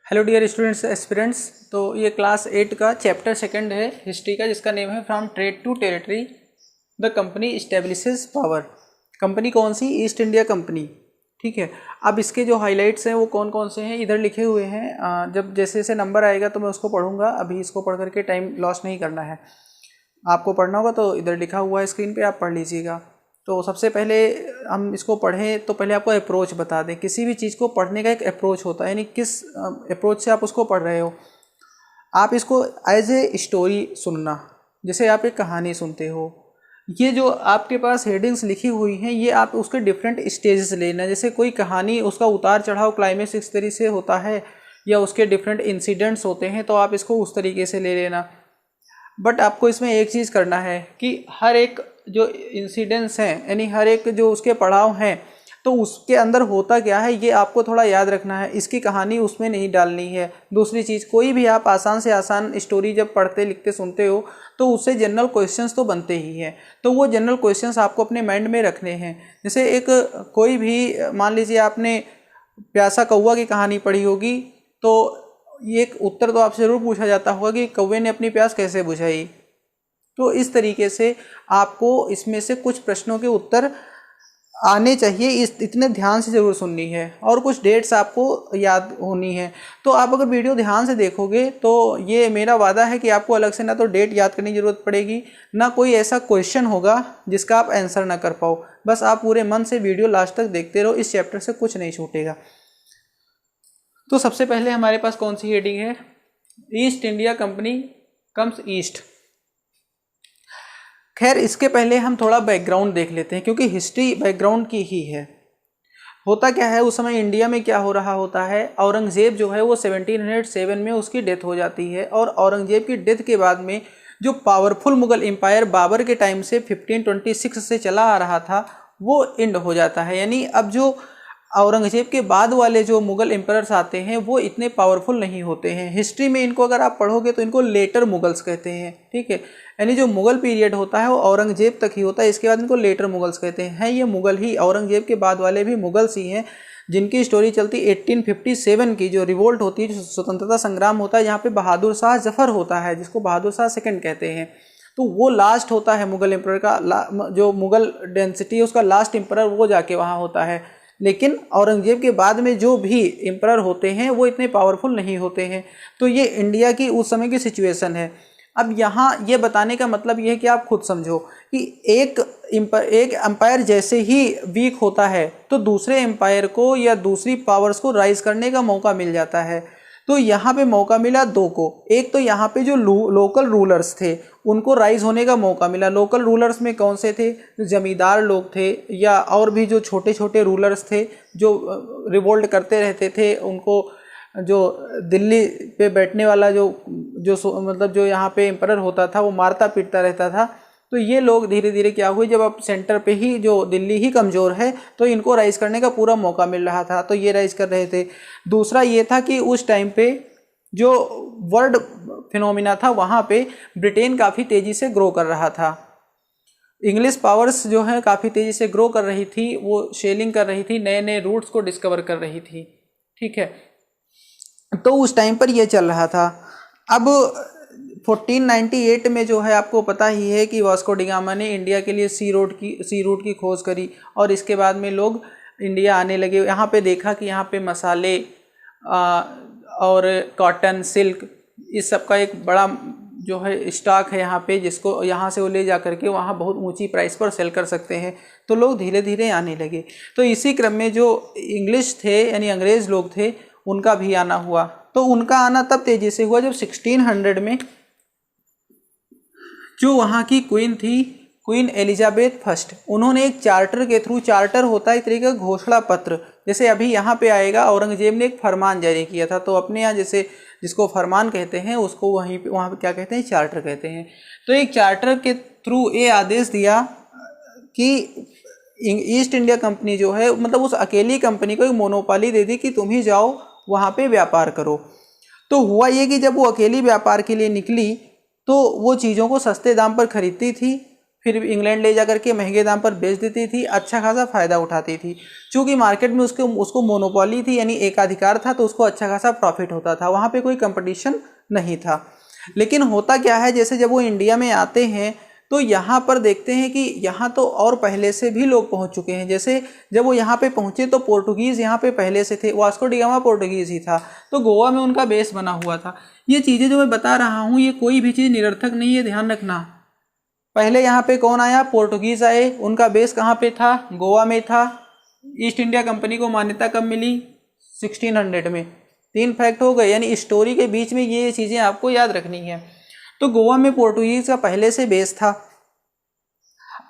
Hello dear students aspirants. तो ये class 8 का चैप्टर सेकंड है हिस्ट्री का, जिसका नेम है from trade to territory the company establishes power. Company कौन सी? East India company. ठीक है, अब इसके जो हाइलाइट्स हैं वो कौन कौन से हैं इधर लिखे हुए हैं। जब जैसे जैसे नंबर आएगा तो मैं उसको पढ़ूंगा, अभी इसको पढ़ करके टाइम लॉस नहीं करना है। आपको पढ़ना होगा तो इधर लिखा हुआ है स्क्रीन पे, आप पढ़ लीजिएगा। तो सबसे पहले हम इसको पढ़ें तो पहले आपको अप्रोच बता दें। किसी भी चीज़ को पढ़ने का एक अप्रोच होता है, यानी किस अप्रोच से आप उसको पढ़ रहे हो। आप इसको एज ए स्टोरी सुनना, जैसे आप एक कहानी सुनते हो। ये जो आपके पास हेडिंग्स लिखी हुई हैं ये आप उसके डिफरेंट स्टेजेस लेना। जैसे कोई कहानी उसका उतार चढ़ाव क्लाइमेक्स इस तरीके से होता है या उसके डिफरेंट इंसिडेंट्स होते हैं, तो आप इसको उस तरीके से ले लेना। बट आपको इसमें एक चीज़ करना है कि हर एक जो इंसिडेंट्स हैं, यानी हर एक जो उसके पड़ाव हैं, तो उसके अंदर होता क्या है ये आपको थोड़ा याद रखना है। इसकी कहानी उसमें नहीं डालनी है। दूसरी चीज़, कोई भी आप आसान से आसान स्टोरी जब पढ़ते लिखते सुनते हो तो उससे जनरल क्वेश्चंस तो बनते ही हैं। तो वो जनरल क्वेश्चंस आपको अपने माइंड में रखने हैं। जैसे एक कोई भी, मान लीजिए आपने प्यासा कौवा की कहानी पढ़ी होगी, तो ये एक उत्तर तो आपसे ज़रूर पूछा जाता होगा कि कौवे ने अपनी प्यास कैसे बुझाई। तो इस तरीके से आपको इसमें से कुछ प्रश्नों के उत्तर आने चाहिए, इतने ध्यान से ज़रूर सुननी है। और कुछ डेट्स आपको याद होनी है। तो आप अगर वीडियो ध्यान से देखोगे तो ये मेरा वादा है कि आपको अलग से ना तो डेट याद करने की ज़रूरत पड़ेगी, ना कोई ऐसा क्वेश्चन होगा जिसका आप आंसर ना कर पाओ। बस आप पूरे मन से वीडियो लास्ट तक देखते रहो, इस चैप्टर से कुछ नहीं छूटेगा। तो सबसे पहले हमारे पास कौन सी हेडिंग है? East India company comes east. खैर, इसके पहले हम थोड़ा बैकग्राउंड देख लेते हैं, क्योंकि हिस्ट्री बैकग्राउंड की ही है। होता क्या है, उस समय इंडिया में क्या हो रहा होता है, औरंगजेब जो है वो 1707 में उसकी डेथ हो जाती है। और औरंगजेब की डेथ के बाद में जो पावरफुल मुगल एम्पायर बाबर के टाइम से 1526 से चला आ रहा था वो एंड हो जाता है। यानी अब जो औरंगजेब के बाद वाले जो मुगल एम्परर्स आते हैं वो इतने पावरफुल नहीं होते हैं। हिस्ट्री में इनको अगर आप पढ़ोगे तो इनको लेटर मुगल्स कहते हैं। ठीक है, यानी जो मुगल पीरियड होता है वो औरंगजेब तक ही होता है, इसके बाद इनको लेटर मुगल्स कहते हैं। ये मुगल ही, औरंगजेब के बाद वाले भी मुगल्स ही हैं, जिनकी स्टोरी चलती 1857 की जो रिवोल्ट होती है, जो स्वतंत्रता संग्राम होता है, यहाँ पे बहादुर शाह जफर होता है, जिसको बहादुर शाह सेकंड कहते हैं। तो वो लास्ट होता है मुगल एम्परर का, जो मुगल डेंसिटी है उसका लास्ट एम्परर वो जाके वहाँ होता है। लेकिन औरंगजेब के बाद में जो भी एम्परर होते हैं वो इतने पावरफुल नहीं होते हैं। तो ये इंडिया की उस समय की सिचुएशन है। अब यहाँ ये बताने का मतलब ये है कि आप खुद समझो कि एक एम्पायर जैसे ही वीक होता है तो दूसरे एम्पायर को या दूसरी पावर्स को राइज करने का मौका मिल जाता है। तो यहाँ पे मौका मिला दो को। एक तो यहाँ पे जो लोकल रूलर्स थे उनको राइज होने का मौका मिला। लोकल रूलर्स में कौन से थे? जो जमींदार लोग थे या और भी जो छोटे छोटे रूलर्स थे जो रिवोल्ट करते रहते थे, उनको जो दिल्ली पे बैठने वाला जो मतलब जो यहाँ पे एम्परर होता था वो मारता पीटता रहता था। तो ये लोग धीरे धीरे क्या हुए, जब अब सेंटर पे ही जो दिल्ली ही कमज़ोर है तो इनको राइज करने का पूरा मौका मिल रहा था, तो ये राइज कर रहे थे। दूसरा ये था कि उस टाइम पे जो वर्ल्ड फिनोमिना था वहाँ पे ब्रिटेन काफ़ी तेज़ी से ग्रो कर रहा था। इंग्लिश पावर्स जो है काफ़ी तेज़ी से ग्रो कर रही थी, वो शेलिंग कर रही थी, नए नए रूट्स को डिस्कवर कर रही थी। ठीक है, तो उस टाइम पर ये चल रहा था। अब 1498 में जो है आपको पता ही है कि वास्को डी गामा ने इंडिया के लिए सी रूट की खोज करी, और इसके बाद में लोग इंडिया आने लगे। यहाँ पे देखा कि यहाँ पे मसाले और कॉटन, सिल्क, इस सब का एक बड़ा जो है स्टॉक है यहाँ पे, जिसको यहाँ से वो ले जा करके वहाँ बहुत ऊंची प्राइस पर सेल कर सकते हैं। तो लोग धीरे धीरे आने लगे। तो इसी क्रम में जो इंग्लिश थे यानी अंग्रेज़ लोग थे उनका भी आना हुआ। तो उनका आना तब तेज़ी से हुआ जब 1600 में जो वहाँ की क्वीन थी, क्वीन एलिजाबेथ फर्स्ट, उन्होंने एक चार्टर के थ्रू, चार्टर होता है एक तरीके का घोषणा पत्र, जैसे अभी यहाँ पे आएगा, औरंगजेब ने एक फरमान जारी किया था। तो अपने यहाँ जैसे जिसको फरमान कहते हैं उसको वहाँ पे क्या कहते हैं? चार्टर कहते हैं। तो एक चार्टर के थ्रू ये आदेश दिया कि ईस्ट इंडिया कंपनी जो है, मतलब उस अकेली कंपनी को एक मोनोपाली दे दी कि तुम ही जाओ वहाँ पे व्यापार करो। तो हुआ ये कि जब वो अकेली व्यापार के लिए निकली तो वो चीज़ों को सस्ते दाम पर खरीदती थी फिर इंग्लैंड ले जा करके महंगे दाम पर बेच देती थी, अच्छा खासा फ़ायदा उठाती थी। चूँकि मार्केट में उसको मोनोपोली थी, यानी एकाधिकार था, तो उसको अच्छा खासा प्रॉफिट होता था, वहाँ पे कोई कंपटीशन नहीं था। लेकिन होता क्या है, जैसे जब वो इंडिया में आते हैं तो यहाँ पर देखते हैं कि यहाँ तो और पहले से भी लोग पहुँच चुके हैं। जैसे जब वो यहाँ पे पहुँचे तो पोर्टुगीज़ यहाँ पे पहले से थे, वास्को डी गामा पोर्टुगीज़ ही था, तो गोवा में उनका बेस बना हुआ था। ये चीज़ें जो मैं बता रहा हूँ ये कोई भी चीज़ निरर्थक नहीं है, ध्यान रखना। पहले यहाँ पे कौन आया, पोर्टुगीज़ आए, उनका बेस कहाँ पे था, गोवा में था। ईस्ट इंडिया कंपनी को मान्यता कब मिली, 1600 में। 3 फैक्ट हो गए, यानी स्टोरी के बीच में ये चीज़ें आपको याद रखनी है। तो गोवा में पोर्टुगीज़ का पहले से बेस था।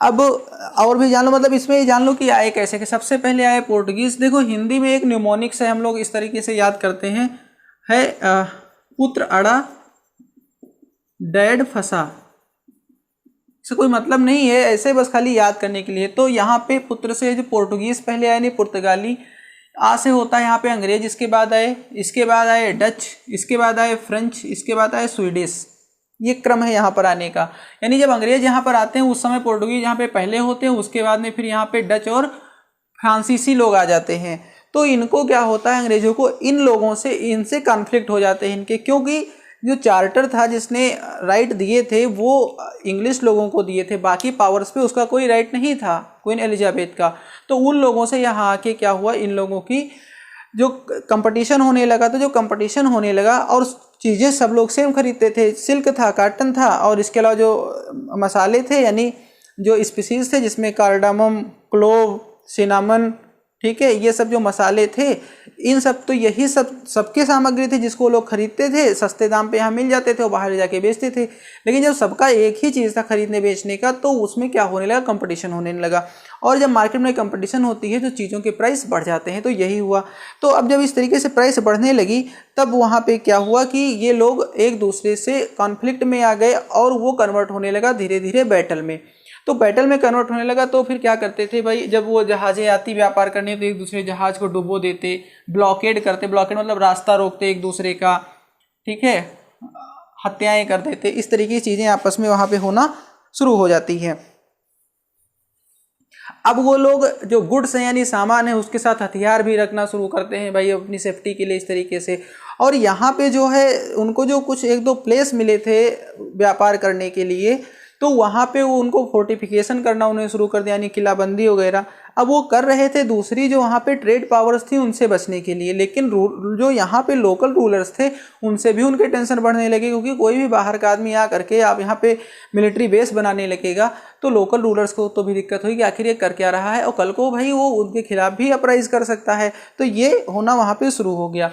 अब और भी जान लो, मतलब इसमें ये जान लो कि आए कैसे, कि सबसे पहले आए पोर्टुगीज़। देखो हिंदी में एक न्यूमोनिक्स है, हम लोग इस तरीके से याद करते हैं, है पुत्र अड़ा डैड फंसा, इसका कोई मतलब नहीं है, ऐसे बस खाली याद करने के लिए। तो यहाँ पे पुत्र से जो पोर्टुगीज़ पहले आए, नहीं पुर्तगाली, आ से होता है यहाँ पे अंग्रेज, इसके बाद आए डच, इसके बाद आए फ्रेंच, इसके बाद आए स्वीडिश। ये क्रम है यहाँ पर आने का। यानी जब अंग्रेज यहाँ पर आते हैं उस समय पोर्टुगीज यहाँ पे पहले होते हैं, उसके बाद में फिर यहाँ पे डच और फ्रांसीसी लोग आ जाते हैं। तो इनको क्या होता है, अंग्रेजों को इन लोगों से, इनसे कॉन्फ्लिक्ट हो जाते हैं इनके, क्योंकि जो चार्टर था जिसने राइट दिए थे वो इंग्लिश लोगों को दिए थे, बाकी पावर्स पे उसका कोई राइट नहीं था, क्वीन एलिजाबेथ का। तो उन लोगों से यहाँ आके क्या हुआ, इन लोगों की जो कंपटीशन होने लगा, तो जो कंपटीशन होने लगा और चीज़ें सब लोग सेम खरीदते थे, सिल्क था, कॉटन था, और इसके अलावा जो मसाले थे, यानी जो स्पीसीज थे जिसमें कार्डामम, क्लोव, सिनामन, ठीक है, ये सब जो मसाले थे, इन सब तो यही सबके सामग्री थी जिसको लोग खरीदते थे, सस्ते दाम पे यहाँ मिल जाते थे और बाहर जाके बेचते थे। लेकिन जब सबका एक ही चीज़ था खरीदने बेचने का, तो उसमें क्या होने लगा, कंपटीशन होने लगा। और जब मार्केट में कंपटीशन होती है तो चीज़ों के प्राइस बढ़ जाते हैं, तो यही हुआ। तो अब जब इस तरीके से प्राइस बढ़ने लगी, तब वहाँ पे क्या हुआ कि ये लोग एक दूसरे से कॉन्फ्लिक्ट में आ गए और वो कन्वर्ट होने लगा धीरे धीरे बैटल में। तो बैटल में कन्वर्ट होने लगा, तो फिर क्या करते थे भाई, जब वो जहाज़ें आती व्यापार करने तो एक दूसरे जहाज़ को डुबो देते, ब्लॉकेड करते, ब्लॉकेड मतलब रास्ता रोकते एक दूसरे का, ठीक है, हत्याएं कर देते, इस तरीके की चीज़ें आपस में वहाँ पे होना शुरू हो जाती है। अब वो लोग जो गुड्स हैं यानी सामान है उसके साथ हथियार भी रखना शुरू करते हैं भाई अपनी सेफ्टी के लिए, इस तरीके से। और यहाँ पे जो है उनको जो कुछ 1-2 प्लेस मिले थे व्यापार करने के लिए, तो वहाँ पे वो उनको फोर्टिफिकेशन करना उन्हें शुरू कर दिया, यानी किलाबंदी वगैरह। अब वो कर रहे थे दूसरी जो वहाँ पे ट्रेड पावर्स थी उनसे बचने के लिए, लेकिन जो यहाँ पे लोकल रूलर्स थे उनसे भी उनके टेंशन बढ़ने लगे, क्योंकि कोई भी बाहर का आदमी आ करके आप यहाँ पे मिलिट्री बेस बनाने लगेगा तो लोकल रूलर्स को तो भी दिक्कत होगी, आखिर ये कर क्या रहा है, और कल को भाई वो उनके खिलाफ भी अपराइज कर सकता है। तो ये होना वहाँ पे शुरू हो गया।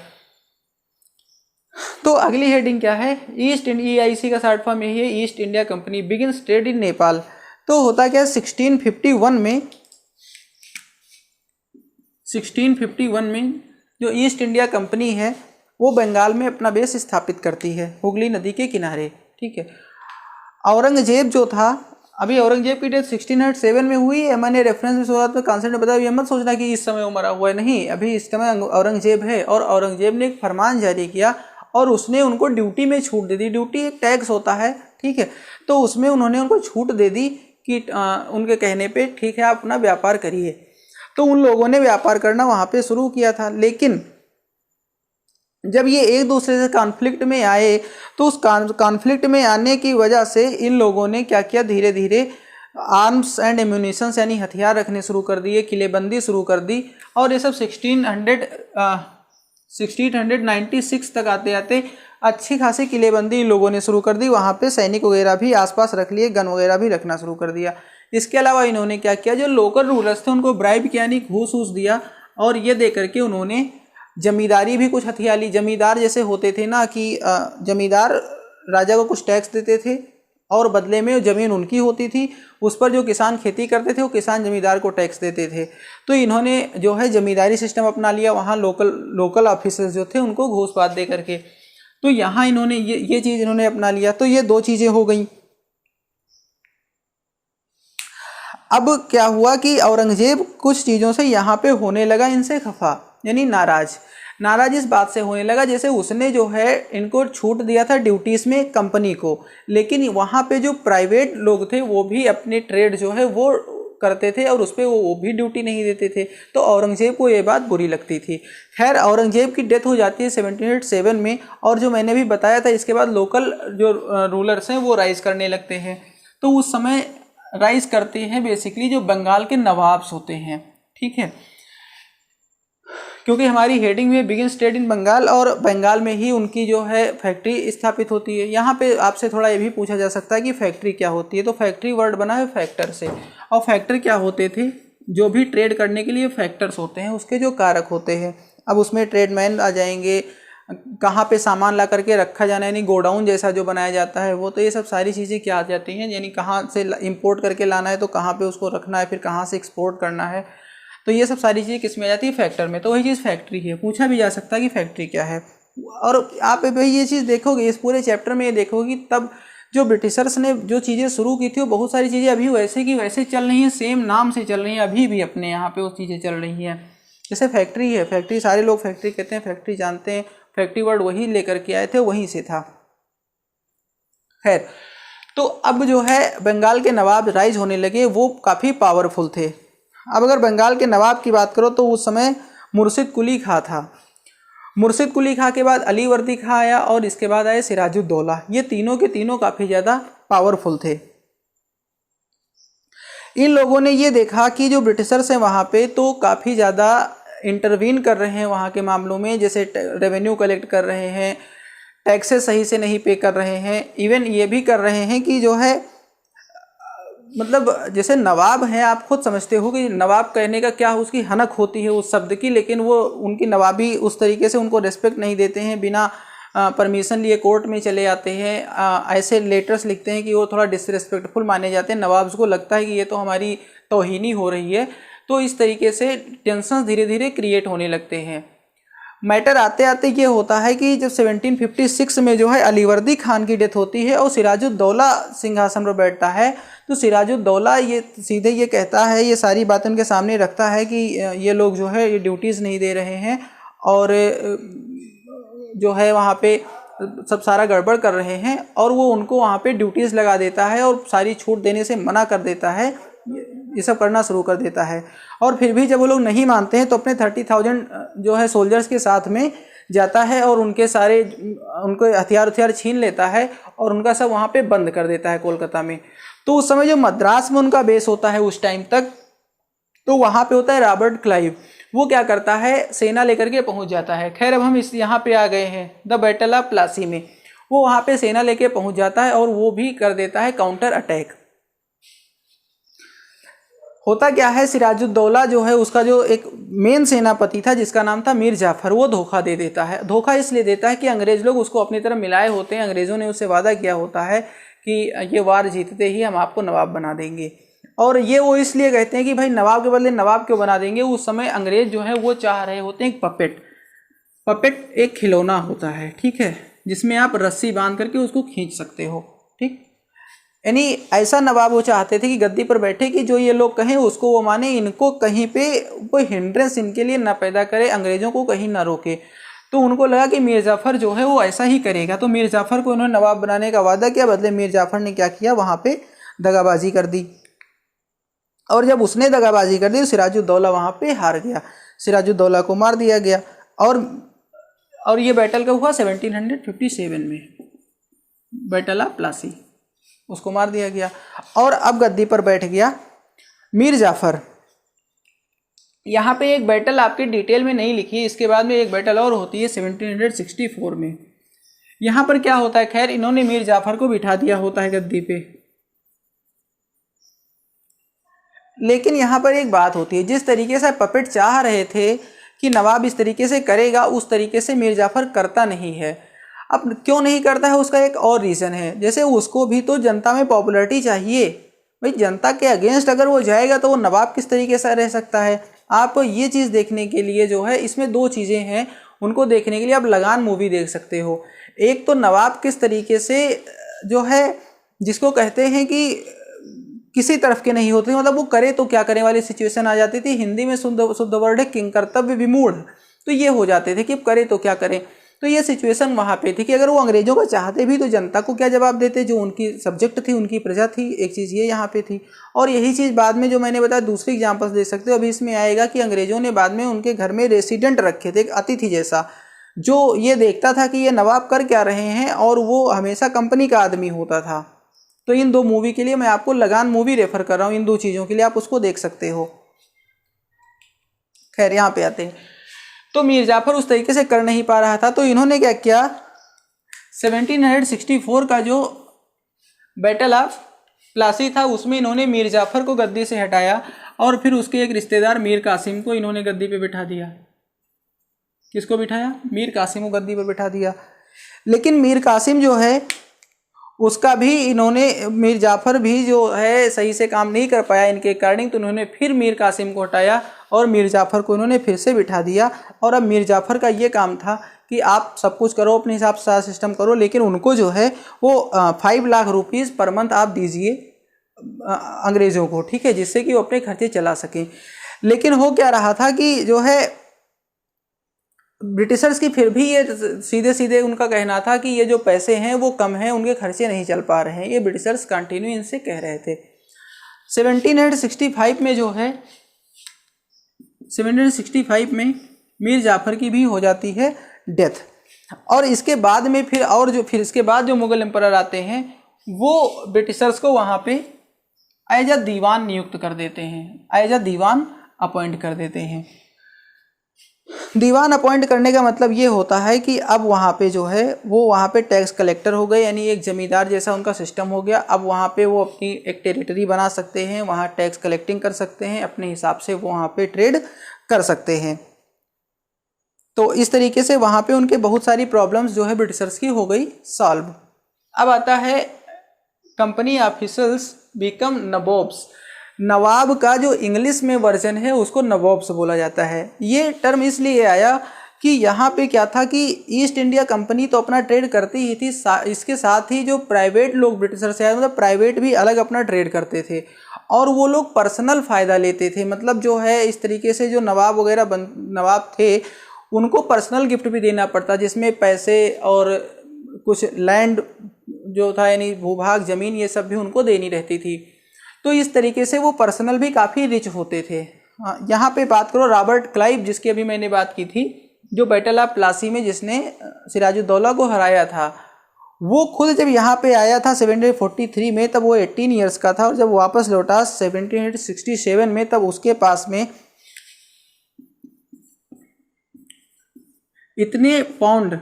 तो अगली हेडिंग क्या है, ईस्ट इंडिया, EIC का शॉर्ट फॉर्म यही है, east India company begins trade in Nepal. तो होता क्या, 1651 में जो ईस्ट इंडिया कंपनी है वो बंगाल में अपना बेस स्थापित करती है, हुगली नदी के किनारे, ठीक है। औरंगजेब जो था, अभी औरंगजेब की डेथ 1607 में हुई है, मैंने रेफरेंस में शुरुआत में कॉन्सेप्ट बताया, ये मत सोचना कि इस समय वो मरा हुआ है, नहीं, अभी इस समय औरंगजेब है। और औरंगजेब ने एक फरमान जारी किया और उसने उनको ड्यूटी में छूट दे दी। ड्यूटी एक टैक्स होता है, ठीक है, तो उसमें उन्होंने उनको छूट दे दी कि उनके कहने पे ठीक है आप अपना व्यापार करिए। तो उन लोगों ने व्यापार करना वहाँ पे शुरू किया था। लेकिन जब ये एक दूसरे से कॉन्फ्लिक्ट में आए तो उस कॉन्फ्लिक्ट में आने की वजह से इन लोगों ने क्या किया, धीरे धीरे आर्म्स एंड एम्यूनिशंस यानी हथियार रखने शुरू कर दिए, किलेबंदी शुरू कर दी। और ये सब 1696 तक आते आते अच्छी खासी किलेबंदी इन लोगों ने शुरू कर दी। वहाँ पे सैनिक वगैरह भी आसपास रख लिए, गन वगैरह भी रखना शुरू कर दिया। इसके अलावा इन्होंने क्या किया, जो लोकल रूलर्स थे उनको ब्राइब किया, यानी घूस वूस दिया, और ये दे करके उन्होंने जमींदारी भी कुछ हथिया ली। जमींदार जैसे होते थे ना कि जमींदार राजा को कुछ टैक्स देते थे और बदले में ज़मीन उनकी होती थी, उस पर जो किसान खेती करते थे वो किसान जमींदार को टैक्स देते थे। तो इन्होंने जो है जमींदारी सिस्टम अपना लिया, वहाँ लोकल ऑफिसर्स जो थे उनको घूस पात दे करके। तो यहाँ इन्होंने ये चीज़ इन्होंने अपना लिया। तो ये 2 चीज़ें हो गई। अब क्या हुआ कि औरंगजेब कुछ चीज़ों से यहाँ पे होने लगा इनसे खफा, यानी नाराज। नाराज इस बात से होने लगा जैसे उसने जो है इनको छूट दिया था ड्यूटीज़ में कंपनी को, लेकिन वहाँ पे जो प्राइवेट लोग थे वो भी अपने ट्रेड जो है वो करते थे और उस पर वो भी ड्यूटी नहीं देते थे। तो औरंगजेब को ये बात बुरी लगती थी। खैर औरंगजेब की डेथ हो जाती है 1707 में, और जो मैंने भी बताया था इसके बाद लोकल जो रूलर्स हैं वो राइज करने लगते हैं। तो उस समय राइज करते हैं बेसिकली जो बंगाल के नवाब्स होते हैं, ठीक है, क्योंकि हमारी हेडिंग में बिगिन स्टेट इन बंगाल और बंगाल में ही उनकी जो है फैक्ट्री स्थापित होती है। यहाँ पे आपसे थोड़ा ये भी पूछा जा सकता है कि फैक्ट्री क्या होती है, तो फैक्ट्री वर्ड बना है फैक्टर से, और फैक्टर क्या होते थे, जो भी ट्रेड करने के लिए फैक्टर्स होते हैं उसके जो कारक होते हैं। अब उसमें ट्रेडमैन आ जाएंगे, कहाँ पे सामान ला करके रखा जाना यानी गोडाउन जैसा जो बनाया जाता है वो, तो ये सब सारी चीज़ें क्या आ जाती हैं, यानी कहाँ से इंपोर्ट करके लाना है तो कहाँ पे उसको रखना है, फिर कहाँ से एक्सपोर्ट करना है, तो ये सब सारी चीज़ें किस में आ जाती है, फैक्टर में। तो वही चीज़ फैक्ट्री है। पूछा भी जा सकता है कि फैक्ट्री क्या है, और आप भाई ये चीज़ देखोगे इस पूरे चैप्टर में, ये देखोगे तब जो ब्रिटिशर्स ने जो चीज़ें शुरू की थी वो बहुत सारी चीज़ें अभी वैसे की वैसे चल रही हैं, सेम नाम से चल रही हैं, अभी भी अपने यहाँ पे वो चीज़ें चल रही हैं। जैसे फैक्ट्री है, फैक्ट्री सारे लोग फैक्ट्री कहते हैं, फैक्ट्री जानते हैं, फैक्ट्री वर्ड वही लेकर के आए थे, वहीं से था। खैर, तो अब जो है बंगाल के नवाब राइज होने लगे, वो काफ़ी पावरफुल थे। अब अगर बंगाल के नवाब की बात करो तो उस समय मुर्शिद कुली खां था। मुर्शिद कुली खां के बाद अलीवर्दी खां आया और इसके बाद आए सिराजुद्दौला। ये तीनों के तीनों काफ़ी ज़्यादा पावरफुल थे। इन लोगों ने ये देखा कि जो ब्रिटिशर्स हैं वहाँ पे तो काफ़ी ज़्यादा इंटरवीन कर रहे हैं वहाँ के मामलों में, जैसे रेवेन्यू कलेक्ट कर रहे हैं, टैक्सेस सही से नहीं पे कर रहे हैं, इवन ये भी कर रहे हैं कि जो है मतलब जैसे नवाब हैं, आप खुद समझते हो कि नवाब कहने का क्या उसकी हनक होती है उस शब्द की, लेकिन वो उनकी नवाबी उस तरीके से उनको रिस्पेक्ट नहीं देते हैं, बिना परमिशन लिए कोर्ट में चले जाते हैं, ऐसे लेटर्स लिखते हैं कि वो थोड़ा डिसरिस्पेक्टफुल माने जाते हैं। नवाब्स को लगता है कि ये तो हमारी तौहीनी हो रही है, तो इस तरीके से टेंशन धीरे धीरे क्रिएट होने लगते हैं। मैटर आते आते ये होता है कि जब 1756 में जो है अलीवर्दी खान की डेथ होती है और सिराजुद्दौला सिंहासन पर बैठता है, तो सिराजुद्दौला ये सीधे ये कहता है, ये सारी बातें उनके सामने रखता है कि ये लोग जो है ये ड्यूटीज़ नहीं दे रहे हैं और जो है वहाँ पे सब सारा गड़बड़ कर रहे हैं, और वो उनको वहाँ पे ड्यूटीज़ लगा देता है और सारी छूट देने से मना कर देता है, ये सब करना शुरू कर देता है। और फिर भी जब वो लोग नहीं मानते हैं तो अपने 30,000 जो है सोल्जर्स के साथ में जाता है और उनके सारे उनको हथियार छीन लेता है और उनका सब वहाँ पे बंद कर देता है कोलकाता में। तो उस समय जो मद्रास में उनका बेस होता है उस टाइम तक, तो वहाँ पे होता है रॉबर्ट क्लाइव। वो क्या करता है, सेना लेकर के पहुँच जाता है। खैर अब हम इस यहाँ पे आ गए हैं द बैटल ऑफ प्लासी में। वो वहाँ पे सेना लेके पहुँच जाता है और वो भी कर देता है काउंटर अटैक। होता क्या है, सिराजुद्दौला जो है उसका जो एक मेन सेनापति था जिसका नाम था मीर जाफर, वो धोखा दे देता है। धोखा इसलिए देता है कि अंग्रेज लोग उसको अपनी तरफ मिलाए होते हैं। अंग्रेज़ों ने उससे वादा किया होता है कि ये वार जीतते ही हम आपको नवाब बना देंगे, और ये वो इसलिए कहते हैं कि भाई नवाब के बदले नवाब क्यों बना देंगे। उस समय अंग्रेज जो है वो चाह रहे होते हैं एक पपेट एक खिलौना होता है, ठीक है, जिसमें आप रस्सी बांध करके उसको खींच सकते हो, ठीक। यानी ऐसा नवाब वो चाहते थे कि गद्दी पर बैठे कि जो ये लोग कहें उसको वो माने, इनको कहीं पे कोई हिंड्रेंस इनके लिए ना पैदा करे, अंग्रेज़ों को कहीं ना रोके। तो उनको लगा कि मीर जाफ़र जो है वो ऐसा ही करेगा, तो मीर जाफ़र को उन्होंने नवाब बनाने का वादा किया। बदले मीर जाफ़र ने क्या किया, वहाँ पे दगाबाजी कर दी, और जब उसने दगाबाजी कर दी तो सिराजुद्दौला वहाँ पे हार गया, सिराजुद्दौला को मार दिया गया। और ये बैटल का हुआ 1757 में, बैटल ऑफ प्लासी, उसको मार दिया गया। और अब गद्दी पर बैठ गया मीर जाफ़र। यहाँ पे एक बैटल आपके डिटेल में नहीं लिखी है, इसके बाद में एक बैटल और होती है 1764 में। यहाँ पर क्या होता है, खैर इन्होंने मीर जाफ़र को बिठा दिया होता है गद्दी पे, लेकिन यहाँ पर एक बात होती है, जिस तरीके से पपेट चाह रहे थे कि नवाब इस तरीके से करेगा, उस तरीके से मीर जाफ़र करता नहीं है। अब क्यों नहीं करता है, उसका एक और रीज़न है। जैसे उसको भी तो जनता में पॉपुलैरिटी चाहिए, भाई जनता के अगेंस्ट अगर वो जाएगा तो वो नवाब किस तरीके से रह सकता है। आप ये चीज़ देखने के लिए जो है, इसमें दो चीज़ें हैं, उनको देखने के लिए आप लगान मूवी देख सकते हो। एक तो नवाब किस तरीके से जो है, जिसको कहते हैं कि किसी तरफ के नहीं होते, मतलब वो करे तो क्या करे वाली सिचुएशन आ जाती थी। हिंदी में शुद्ध वर्ड है किंग कर्तव्य विमूढ़, तो ये हो जाते थे कि अब करें तो क्या करें। तो ये सिचुएशन वहाँ पे थी कि अगर वो अंग्रेजों को चाहते भी तो जनता को क्या जवाब देते, जो उनकी सब्जेक्ट थी, उनकी प्रजा थी। एक चीज़ ये यहाँ पे थी। और यही चीज़ बाद में जो मैंने बताया दूसरी एग्जाम्पल्स दे सकते हो। अभी इसमें आएगा कि अंग्रेजों ने बाद में उनके घर में रेसिडेंट रखे थे, एक अतिथि जैसा, जो ये देखता था कि ये नवाब कर क्या रहे हैं, और वो हमेशा कंपनी का आदमी होता था। तो इन दो मूवी के लिए मैं आपको लगान मूवी रेफर कर रहा हूँ, इन दो चीज़ों के लिए आप उसको देख सकते हो। खैर यहाँ पे आते हैं। तो मीर जाफर उस तरीके से कर नहीं पा रहा था, तो इन्होंने क्या किया, 1764 का जो बैटल ऑफ प्लासी था उसमें इन्होंने मीर जाफर को गद्दी से हटाया और फिर उसके एक रिश्तेदार मीर कासिम को इन्होंने गद्दी पे बिठा दिया। किसको बिठाया? मीर कासिम को गद्दी पर बिठा दिया। लेकिन मीर कासिम जो है उसका भी इन्होंने, मीर जाफर भी जो है सही से काम नहीं कर पाया इनके अकॉर्डिंग, तो उन्होंने फिर मीर कासिम को हटाया और मीर जाफर को इन्होंने फिर से बिठा दिया। और अब मीर जाफर का ये काम था कि आप सब कुछ करो, अपने हिसाब से सारा सिस्टम करो, लेकिन उनको जो है वो 5 लाख रुपीज़ पर मंथ आप दीजिए अंग्रेज़ों को, ठीक है, जिससे कि वो अपने खर्चे चला सकें। लेकिन हो क्या रहा था कि जो है ब्रिटिशर्स की फिर भी ये सीधे सीधे उनका कहना था कि ये जो पैसे हैं वो कम हैं, उनके खर्चे नहीं चल पा रहे हैं। ये ब्रिटिशर्स कंटिन्यू इनसे कह रहे थे। 1765 में जो है 1765 में मीर जाफर की भी हो जाती है डेथ। और इसके बाद में फिर इसके बाद जो मुगल एम्परर आते हैं वो ब्रिटिशर्स को वहाँ पे एज अ दीवान नियुक्त कर देते हैं, एज अ दीवान अपॉइंट कर देते हैं। दीवान अपॉइंट करने का मतलब ये होता है कि अब वहाँ पे जो है वो वहाँ पे टैक्स कलेक्टर हो गए, यानी एक ज़मींदार जैसा उनका सिस्टम हो गया। अब वहाँ पे वो अपनी एक टेरिटरी बना सकते हैं, वहाँ टैक्स कलेक्टिंग कर सकते हैं, अपने हिसाब से वो वहाँ पे ट्रेड कर सकते हैं। तो इस तरीके से वहाँ पे उनके बहुत सारी प्रॉब्लम्स जो है ब्रिटिशर्स की हो गई सॉल्व। अब आता है कंपनी ऑफिसर्स बिकम नवाब्स। नवाब का जो इंग्लिश में वर्जन है उसको नवाब्स बोला जाता है। ये टर्म इसलिए आया कि यहाँ पे क्या था कि ईस्ट इंडिया कंपनी तो अपना ट्रेड करती ही थी, इसके साथ ही जो प्राइवेट लोग ब्रिटिशर से आए, मतलब प्राइवेट भी अलग अपना ट्रेड करते थे और वो लोग पर्सनल फ़ायदा लेते थे। मतलब जो है इस तरीके से जो नवाब वगैरह नवाब थे उनको पर्सनल गिफ्ट भी देना पड़ता, जिसमें पैसे और कुछ लैंड जो था यानी भूभाग ज़मीन ये सब भी उनको देनी रहती थी। तो इस तरीके से वो पर्सनल भी काफ़ी रिच होते थे। यहाँ पे बात करो रॉबर्ट क्लाइव, जिसकी अभी मैंने बात की थी, जो बैटल ऑफ प्लासी में जिसने सिराजुद्दौला को हराया था, वो खुद जब यहाँ पे आया था 1743 में तब वो 18 ईयर्स का था, और जब वापस लौटा 1767 में तब उसके पास में इतने पाउंड,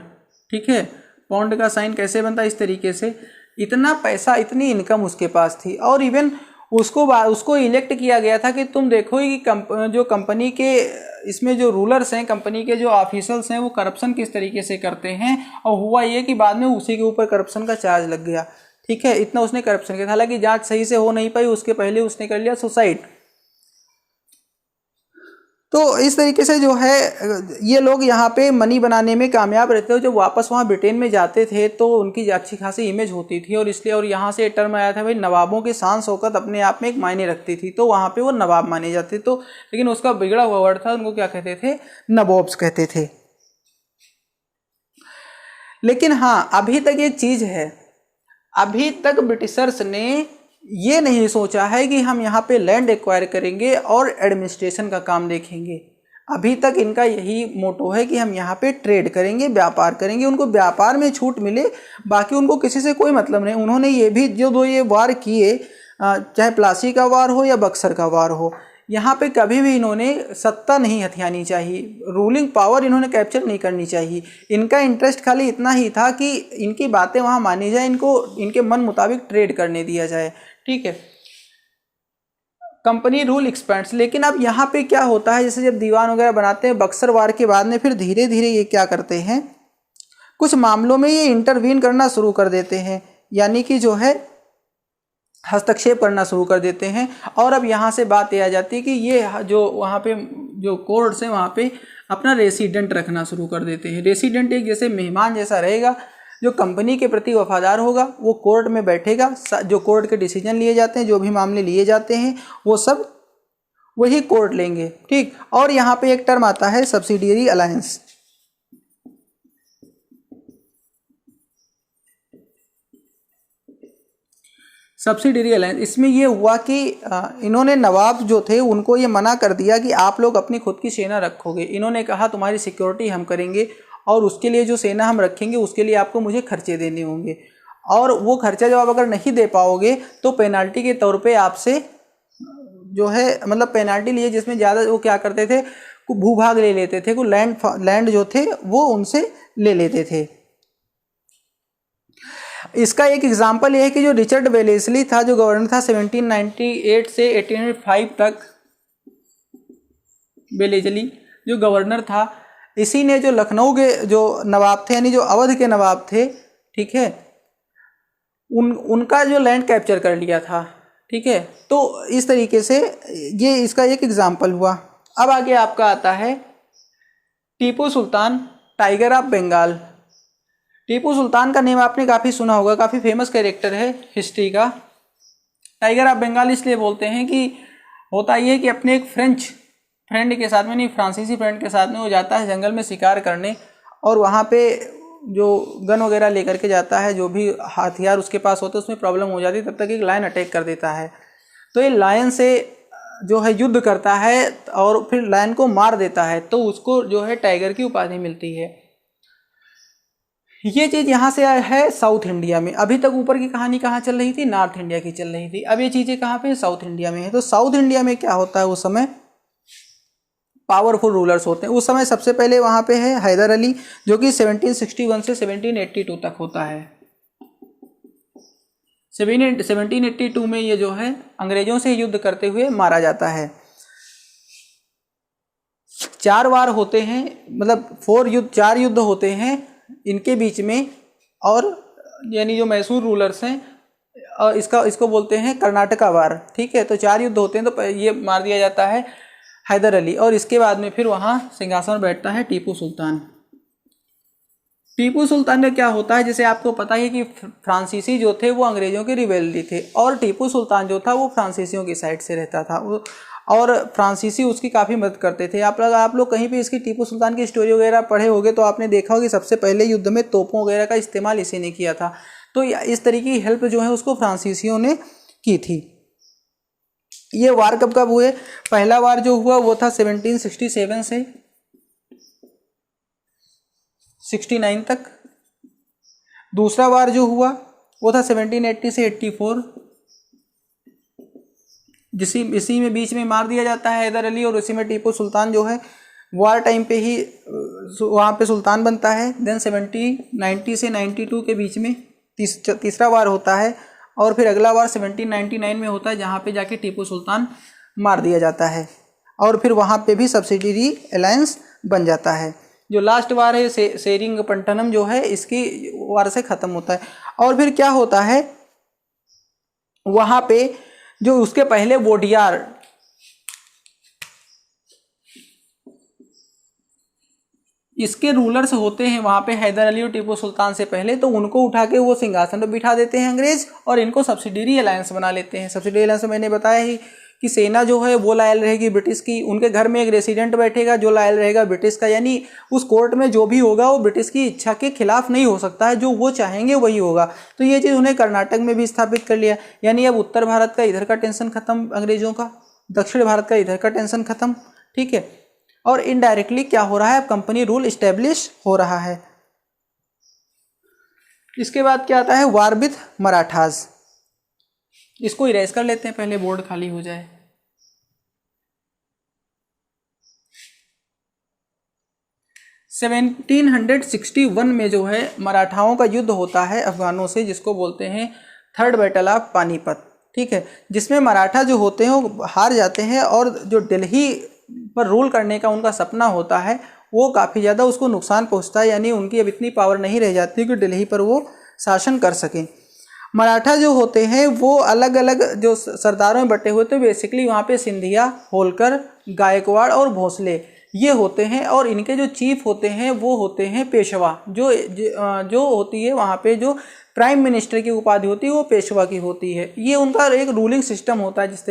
ठीक है, पाउंड का साइन कैसे बनता है, इस तरीके से इतना पैसा, इतनी इनकम उसके पास थी। और इवन उसको इलेक्ट किया गया था कि तुम देखो कि जो कंपनी के इसमें जो रूलर्स हैं, कंपनी के जो ऑफिसर्स हैं, वो करप्शन किस तरीके से करते हैं। और हुआ ये कि बाद में उसी के ऊपर करप्शन का चार्ज लग गया, ठीक है, इतना उसने करप्शन किया। हालांकि जांच सही से हो नहीं पाई, उसके पहले उसने कर लिया सुसाइड। तो इस तरीके से जो है ये लोग यहाँ पे मनी बनाने में कामयाब रहते हो। जब वापस वहाँ ब्रिटेन में जाते थे तो उनकी अच्छी खासी इमेज होती थी, और इसलिए, और यहाँ से टर्म आया था भाई नवाबों की शान शौकत अपने आप में एक मायने रखती थी, तो वहाँ पे वो नवाब माने जाते। तो लेकिन उसका बिगड़ा हुआ वर्ड था, उनको क्या कहते थे, नवाब्स कहते थे। लेकिन हाँ, अभी तक एक चीज़ है, अभी तक ब्रिटिशर्स ने ये नहीं सोचा है कि हम यहाँ पे लैंड एक्वायर करेंगे और एडमिनिस्ट्रेशन का काम देखेंगे। अभी तक इनका यही मोटो है कि हम यहाँ पे ट्रेड करेंगे, व्यापार करेंगे, उनको व्यापार में छूट मिले, बाकी उनको किसी से कोई मतलब नहीं। उन्होंने ये भी जो दो ये वार किए, चाहे प्लासी का वार हो या बक्सर का वार हो, यहाँ पे कभी भी इन्होंने सत्ता नहीं हथियानी चाहिए, रूलिंग पावर इन्होंने कैप्चर नहीं करनी चाहिए। इनका इंटरेस्ट खाली इतना ही था कि इनकी बातें वहाँ मानी जाए, इनको इनके मन मुताबिक ट्रेड करने दिया जाए, ठीक है। Company rule expends. लेकिन अब यहाँ पे क्या होता है, जैसे जब दीवान वगैरह बनाते हैं बक्सर वार के बाद में, फिर धीरे धीरे ये क्या करते हैं, कुछ मामलों में ये इंटरवीन करना शुरू कर देते हैं, यानी कि जो है हस्तक्षेप करना शुरू कर देते हैं। और अब यहाँ से बात ये आ जाती है कि ये जो वहाँ पे जो कोर्ट्स हैं वहाँ पे अपना रेसिडेंट रखना शुरू कर देते हैं। रेसिडेंट एक जैसे मेहमान जैसा रहेगा, जो कंपनी के प्रति वफादार होगा, वो कोर्ट में बैठेगा, जो कोर्ट के डिसीजन लिए जाते हैं, जो भी मामले लिए जाते हैं वो सब वही कोर्ट लेंगे, ठीक। और यहाँ पे एक टर्म आता है सब्सिडियरी अलायंस। सब्सिडियरी अलायंस, इसमें ये हुआ कि इन्होंने नवाब जो थे उनको ये मना कर दिया कि आप लोग अपनी खुद की सेना रखोगे। इन्होंने कहा तुम्हारी सिक्योरिटी हम करेंगे और उसके लिए जो सेना हम रखेंगे उसके लिए आपको मुझे खर्चे देने होंगे, और वो खर्चा जब आप अगर नहीं दे पाओगे तो पेनाल्टी के तौर पे आपसे जो है मतलब पेनाल्टी लिए, जिसमें ज़्यादा वो क्या करते थे, भूभाग ले लेते थे, को लैंड जो थे वो उनसे ले लेते थे। इसका एक एग्जाम्पल ये है कि जो रिचर्ड वेलेस्ली था, जो गवर्नर था 1798 से 1805 तक, वेलेस्ली जो गवर्नर था, इसी ने जो लखनऊ के जो नवाब थे यानी जो अवध के नवाब थे, ठीक है, उनका जो लैंड कैप्चर कर लिया था, ठीक है। तो इस तरीके से ये इसका एक एग्जाम्पल हुआ। अब आगे आपका आता है टीपू सुल्तान, टाइगर ऑफ बंगाल। टीपू सुल्तान का नेम आपने काफ़ी सुना होगा, काफ़ी फेमस कैरेक्टर है हिस्ट्री का। टाइगर ऑफ बंगाल इसलिए बोलते हैं कि होता ये है कि अपने एक फ्रेंच फ्रेंड के साथ में, नहीं फ्रांसीसी फ्रेंड के साथ में वो जाता है जंगल में शिकार करने, और वहाँ पे जो गन वगैरह लेकर के जाता है, जो भी हथियार उसके पास होते हैं उसमें प्रॉब्लम हो जाती है, तब तक एक लायन अटैक कर देता है। तो ये लायन से जो है युद्ध करता है और फिर लायन को मार देता है, तो उसको जो है टाइगर की उपाधि मिलती है। ये चीज़ यहाँ से है साउथ इंडिया में। अभी तक ऊपर की कहानी कहाँ चल रही थी, नॉर्थ इंडिया की चल रही थी। अब ये चीज़ें कहाँ पे, साउथ इंडिया में है। तो साउथ इंडिया में क्या होता है, उस समय पावरफुल रूलर्स होते हैं। उस समय सबसे पहले वहाँ पे है हैदर अली, जो कि 1761 से 1782 तक होता है। 1782 में ये जो है अंग्रेजों से युद्ध करते हुए मारा जाता है। 4 वार होते हैं, मतलब 4 युद्ध होते हैं इनके बीच में, और यानी जो मैसूर रूलर्स हैं इसको बोलते हैं कर्नाटका वार, ठीक है। तो 4 युद्ध होते हैं, तो ये मार दिया जाता है हैदर अली, और इसके बाद में फिर वहाँ सिंहासन पर बैठता है टीपू सुल्तान। टीपू सुल्तान का क्या होता है, जैसे आपको पता है कि फ्रांसीसी जो थे वो अंग्रेजों के रिबेली थे, और टीपू सुल्तान जो था वो फ्रांसीसियों की साइड से रहता था, और फ्रांसीसी उसकी काफ़ी मदद करते थे। आप लोग कहीं पे इसकी टीपू सुल्तान की स्टोरी वगैरह पढ़े होंगे तो आपने देखा होगा कि सबसे पहले युद्ध में तोपों वगैरह का इस्तेमाल इसी ने किया था। तो इस तरीके की हेल्प जो है उसको फ्रांसीसियों ने की थी। ये वार कब कब हुए, पहला वार जो हुआ वो था 1767 से 69 तक। दूसरा वार जो हुआ वो था 1780 से 84, इसी में बीच में मार दिया जाता है हैदर अली, और उसी में टीपू सुल्तान जो है वार टाइम पे ही वहाँ पे सुल्तान बनता है। देन 1790 से 92 के बीच में तीसरा वार होता है, और फिर अगला वार 1799 में होता है, जहाँ पे जाके टीपू सुल्तान मार दिया जाता है, और फिर वहाँ पे भी सब्सिडियरी अलायंस बन जाता है। जो लास्ट वार है सेरिंगपट्टनम जो है, इसकी वार से ख़त्म होता है। और फिर क्या होता है वहाँ पे, जो उसके पहले वोडियार, इसके रूलर्स होते हैं वहाँ पे हैदर अली और टीपू सुल्तान से पहले, तो उनको उठा के वो सिंहासन पर बिठा देते हैं अंग्रेज, और इनको सब्सिडियरी अलायंस बना लेते हैं। सब्सिडियरी अलायंस में मैंने बताया ही कि सेना जो है वो लायल रहेगी ब्रिटिश की, उनके घर में एक रेसिडेंट बैठेगा जो लायल रहेगा ब्रिटिश का, यानी उस कोर्ट में जो भी होगा वो ब्रिटिश की इच्छा के खिलाफ नहीं हो सकता है, जो वो चाहेंगे वही होगा। तो ये चीज़ उन्हें कर्नाटक में भी स्थापित कर लिया, यानी अब उत्तर भारत का इधर का टेंशन खत्म अंग्रेजों का, दक्षिण भारत का इधर का टेंशन खत्म, ठीक है। और इनडायरेक्टली क्या हो रहा है, अब कंपनी रूल इस्टेब्लिश हो रहा है। इसके बाद क्या आता है, वार विद मराठास। इसको इरेज कर लेते हैं पहले, बोर्ड खाली हो जाए। सेवनटीन 1761 में जो है मराठाओं का युद्ध होता है अफगानों से, जिसको बोलते हैं थर्ड बैटल ऑफ पानीपत, ठीक है। जिसमें मराठा जो होते हैं वो हार जाते हैं, और जो दिल्ली पर रूल करने का उनका सपना होता है वो काफ़ी ज़्यादा उसको नुकसान पहुंचता है, यानी उनकी अब इतनी पावर नहीं रह जाती कि दिल्ली पर वो शासन कर सकें। मराठा जो होते हैं वो अलग अलग जो सरदारों में बटे हुए थे, बेसिकली वहाँ पे सिंधिया, होलकर, गायकवाड़ और भोसले ये होते हैं, और इनके जो चीफ होते हैं वो होते हैं पेशवा, जो होती है वहाँ पे जो प्राइम मिनिस्टर की उपाधि होती है वो पेशवा की होती है। ये उनका एक रूलिंग सिस्टम होता है, जिस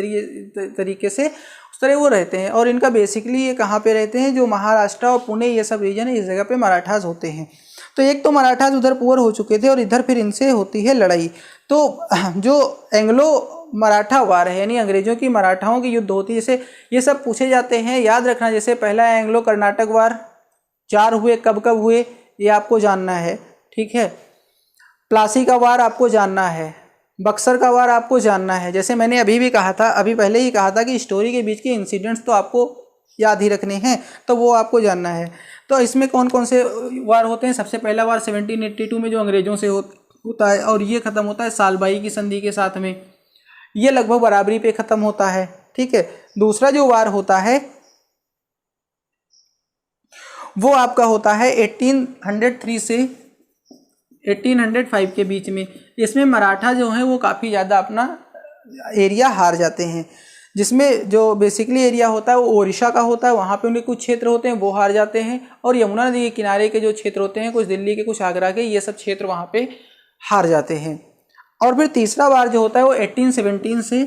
तरीके से उस तरह वो रहते हैं। और इनका बेसिकली ये कहाँ पे रहते हैं, जो महाराष्ट्र और पुणे ये सब रीजन है, इस जगह पे मराठास होते हैं। तो एक तो मराठास उधर पुअर हो चुके थे और इधर फिर इनसे होती है लड़ाई। तो जो एंग्लो मराठा वार है, यानी अंग्रेजों की मराठाओं की युद्ध होती है, जैसे ये सब पूछे जाते हैं, याद रखना। जैसे पहला एंग्लो कर्नाटक वार 4 हुए, कब कब हुए ये आपको जानना है, ठीक है। प्लासी का वार आपको जानना है, बक्सर का वार आपको जानना है। जैसे मैंने अभी भी कहा था, अभी पहले ही कहा था कि स्टोरी के बीच के इंसिडेंट्स तो आपको याद ही रखने हैं, तो वो आपको जानना है। तो इसमें कौन कौन से वार होते हैं। सबसे पहला वार 1782 में जो अंग्रेजों से होता है और ये ख़त्म होता है सालबाई की संधि के साथ में, ये लगभग बराबरी पे ख़त्म होता है, ठीक है। दूसरा जो वार होता है वो आपका होता है 1803 से 1805 के बीच में। इसमें मराठा जो हैं वो काफ़ी ज़्यादा अपना एरिया हार जाते हैं, जिसमें जो बेसिकली एरिया होता है वो ओडिशा का होता है, वहाँ पे उनके कुछ क्षेत्र होते हैं वो हार जाते हैं। और यमुना नदी के किनारे के जो क्षेत्र होते हैं, कुछ दिल्ली के कुछ आगरा के, ये सब क्षेत्र वहाँ पे हार जाते हैं। और फिर तीसरा वार जो होता है वो 1817 से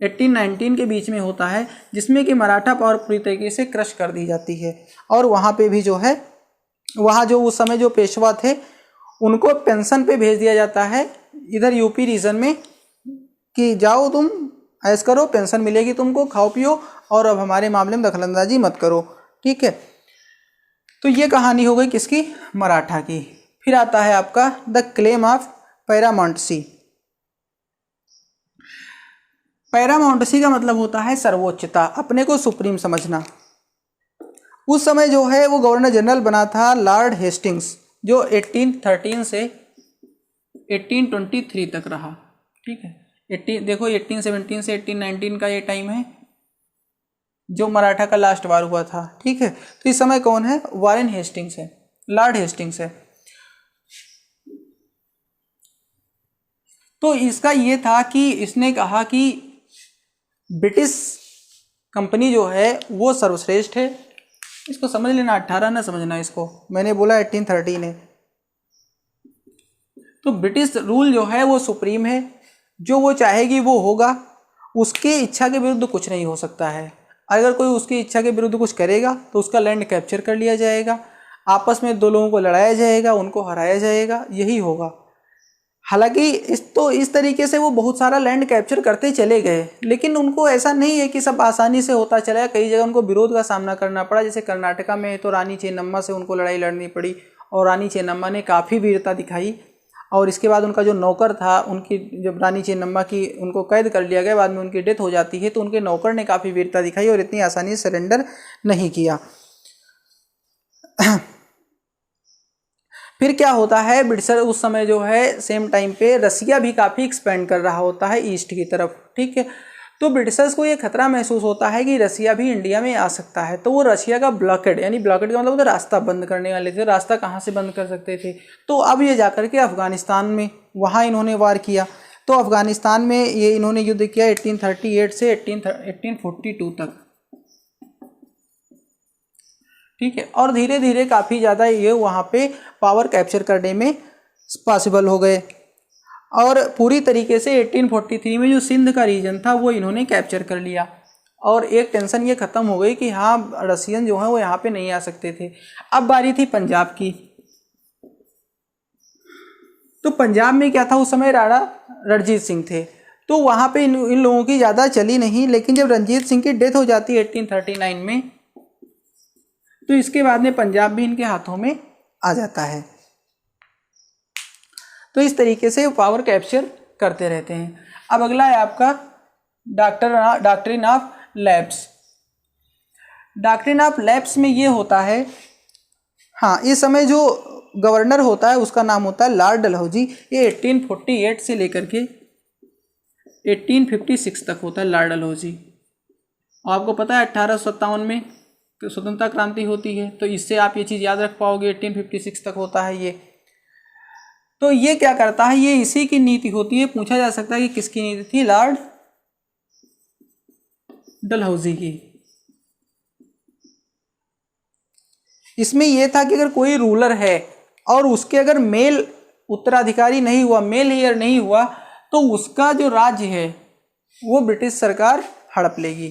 1819 के बीच में होता है, जिसमें कि मराठा पावर पूरी तरीके से क्रश कर दी जाती है। और वहाँ पे भी जो है, वहाँ जो उस समय जो पेशवा थे उनको पेंशन पे भेज दिया जाता है इधर यूपी रीजन में, कि जाओ तुम ऐश करो, पेंशन मिलेगी तुमको, खाओ पियो, और अब हमारे मामले में दखलंदाजी मत करो, ठीक है। तो ये कहानी हो गई किसकी, मराठा की। फिर आता है आपका द क्लेम ऑफ पैरामाउंटसी। पैरामाउंटसी का मतलब होता है सर्वोच्चता, अपने को सुप्रीम समझना। उस समय जो है वो गवर्नर जनरल बना था लॉर्ड हेस्टिंग्स, जो 1813 से 1823 तक रहा, ठीक है। देखो 1817 से 1819 का ये टाइम है जो मराठा का लास्ट वार हुआ था, ठीक है। तो इस समय कौन है, वारेन हेस्टिंग्स है, लॉर्ड हेस्टिंग्स है। तो इसका ये था कि इसने कहा कि ब्रिटिश कंपनी जो है वो सर्वश्रेष्ठ है। इसको समझ लेना, 18 ना समझना इसको, मैंने बोला 1813 है। तो ब्रिटिश रूल जो है वो सुप्रीम है, जो वो चाहेगी वो होगा, उसकी इच्छा के विरुद्ध कुछ नहीं हो सकता है। अगर कोई उसकी इच्छा के विरुद्ध कुछ करेगा तो उसका लैंड कैप्चर कर लिया जाएगा, आपस में दो लोगों को लड़ाया जाएगा, उनको हराया जाएगा, यही होगा। हालांकि इस तरीके से वो बहुत सारा लैंड कैप्चर करते चले गए, लेकिन उनको ऐसा नहीं है कि सब आसानी से होता चला। कई जगह उनको विरोध का सामना करना पड़ा, जैसे कर्नाटका में तो रानी चेन्नम्मा से उनको लड़ाई लड़नी पड़ी, और रानी चेन्नम्मा ने काफ़ी वीरता दिखाई। और इसके बाद उनका जो नौकर था, उनकी जब रानी चेन्नम्मा की उनको कैद कर लिया गया, बाद में उनकी डेथ हो जाती है, तो उनके नौकर ने काफ़ी वीरता दिखाई और इतनी आसानी से सरेंडर नहीं किया। फिर क्या होता है, ब्रिटिशर उस समय जो है सेम टाइम पे रसिया भी काफ़ी एक्सपेंड कर रहा होता है ईस्ट की तरफ, ठीक है। तो ब्रिटिशर्स को ये खतरा महसूस होता है कि रसिया भी इंडिया में आ सकता है, तो वो रसिया का ब्लॉकेड, यानी ब्लॉकेड का मतलब होता है रास्ता बंद करने वाले थे। रास्ता कहाँ से बंद कर सकते थे, तो अब ये जाकर के अफगानिस्तान में, वहाँ इन्होंने वार किया। तो अफगानिस्तान में ये इन्होंने युद्ध किया 1838 से 1842 तक, ठीक है। और धीरे धीरे काफ़ी ज़्यादा ये वहाँ पे पावर कैप्चर करने में पॉसिबल हो गए, और पूरी तरीके से 1843 में जो सिंध का रीजन था वो इन्होंने कैप्चर कर लिया। और एक टेंशन ये ख़त्म हो गई कि हाँ रसियन जो है वो यहाँ पे नहीं आ सकते थे। अब बारी थी पंजाब की। तो पंजाब में क्या था, उस समय राणा रणजीत सिंह थे, तो वहाँ पे इन लोगों की ज़्यादा चली नहीं। लेकिन जब रणजीत सिंह की डेथ हो जाती है 1839 में, तो इसके बाद में पंजाब भी इनके हाथों में आ जाता है। तो इस तरीके से पावर कैप्चर करते रहते हैं। अब अगला है आपका doctrine of lapse. Doctrine of lapse में ये होता है, हाँ, इस समय जो गवर्नर होता है उसका नाम होता है लॉर्ड डलहौजी। ये 1848 से लेकर के 1856 तक होता है लॉर्ड डलहौजी। आपको पता है 1857 में स्वतंत्रता क्रांति होती है, तो इससे आप ये चीज़ याद रख पाओगे, 1856 तक होता है ये। तो ये क्या करता है, ये इसी की नीति होती है। पूछा जा सकता है कि किसकी नीति थी, लॉर्ड डलहौजी की। इसमें यह था कि अगर कोई रूलर है और उसके अगर मेल उत्तराधिकारी नहीं हुआ, मेल हेयर नहीं हुआ, तो उसका जो राज्य है वो ब्रिटिश सरकार हड़प लेगी।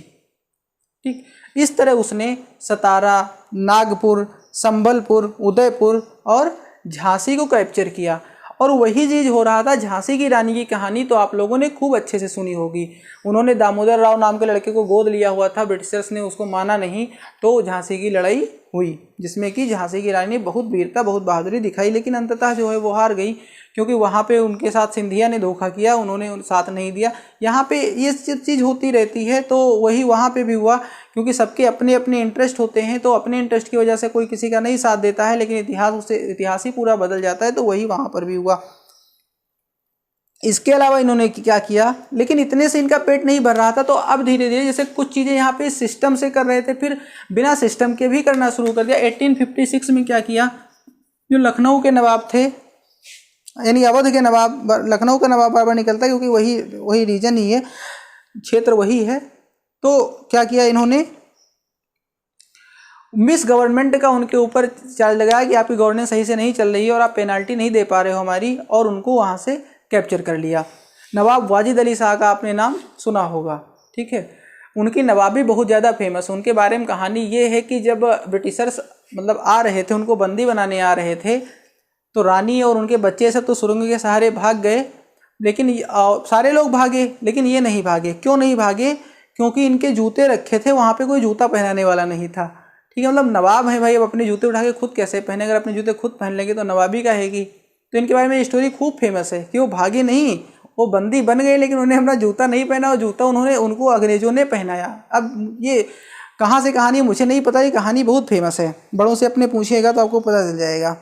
ठीक, इस तरह उसने सतारा, नागपुर, संबलपुर, उदयपुर और झांसी को कैप्चर किया। और वही चीज़ हो रहा था, झांसी की रानी की कहानी तो आप लोगों ने खूब अच्छे से सुनी होगी। उन्होंने दामोदर राव नाम के लड़के को गोद लिया हुआ था, ब्रिटिशर्स ने उसको माना नहीं, तो झांसी की लड़ाई हुई, जिसमें कि झांसी की रानी ने बहुत वीरता, बहुत बहादुरी दिखाई, लेकिन अंततः जो है वो हार गई, क्योंकि वहाँ पे उनके साथ सिंधिया ने धोखा किया, उन्होंने साथ नहीं दिया। यहाँ पे ये चीज़ होती रहती है, तो वही वहाँ पे भी हुआ, क्योंकि सबके अपने अपने इंटरेस्ट होते हैं, तो अपने इंटरेस्ट की वजह से कोई किसी का नहीं साथ देता है, लेकिन इतिहास ही पूरा बदल जाता है, तो वही वहाँ पर भी हुआ। इसके अलावा इन्होंने क्या किया, लेकिन इतने से इनका पेट नहीं भर रहा था, तो अब धीरे धीरे जैसे कुछ चीज़ें यहाँ पे सिस्टम से कर रहे थे, फिर बिना सिस्टम के भी करना शुरू कर दिया। 1856 में क्या किया, जो लखनऊ के नवाब थे, यानी अवध के नवाब, लखनऊ का नवाब बार बार निकलता है क्योंकि वही रीजन ही है, क्षेत्र वही है। तो क्या किया इन्होंने, मिस गवर्नमेंट का उनके ऊपर चार्ज लगाया कि आपकी गवर्नेंस सही से नहीं चल रही है और आप पेनाल्टी नहीं दे पा रहे हो हमारी, और उनको वहाँ से कैप्चर कर लिया। नवाब वाजिद अली शाह का आपने नाम सुना होगा, ठीक है। उनकी नवाबी बहुत ज़्यादा फेमस, उनके बारे में कहानी ये है कि जब ब्रिटिशर्स मतलब आ रहे थे, उनको बंदी बनाने आ रहे थे, तो रानी और उनके बच्चे सब तो सुरंग के सहारे भाग गए, लेकिन सारे लोग भागे, लेकिन ये नहीं भागे। क्यों नहीं भागे, क्योंकि इनके जूते रखे थे, वहाँ पे कोई जूता पहनाने वाला नहीं था, ठीक है। मतलब नवाब है भाई, अब अपने जूते उठा के खुद कैसे पहने, अगर अपने जूते खुद पहन लेंगे तो नवाबी का हैगी। तो इनके बारे में स्टोरी खूब फेमस है कि वो भागे नहीं, वो बंदी बन गए, लेकिन उन्हें अपना जूता नहीं पहना, और जूता उनको अंग्रेजों ने पहनाया। अब ये कहाँ से कहानी मुझे नहीं पता, ये कहानी बहुत फेमस है, बड़ों से अपने पूछिएगा तो आपको पता चल जाएगा।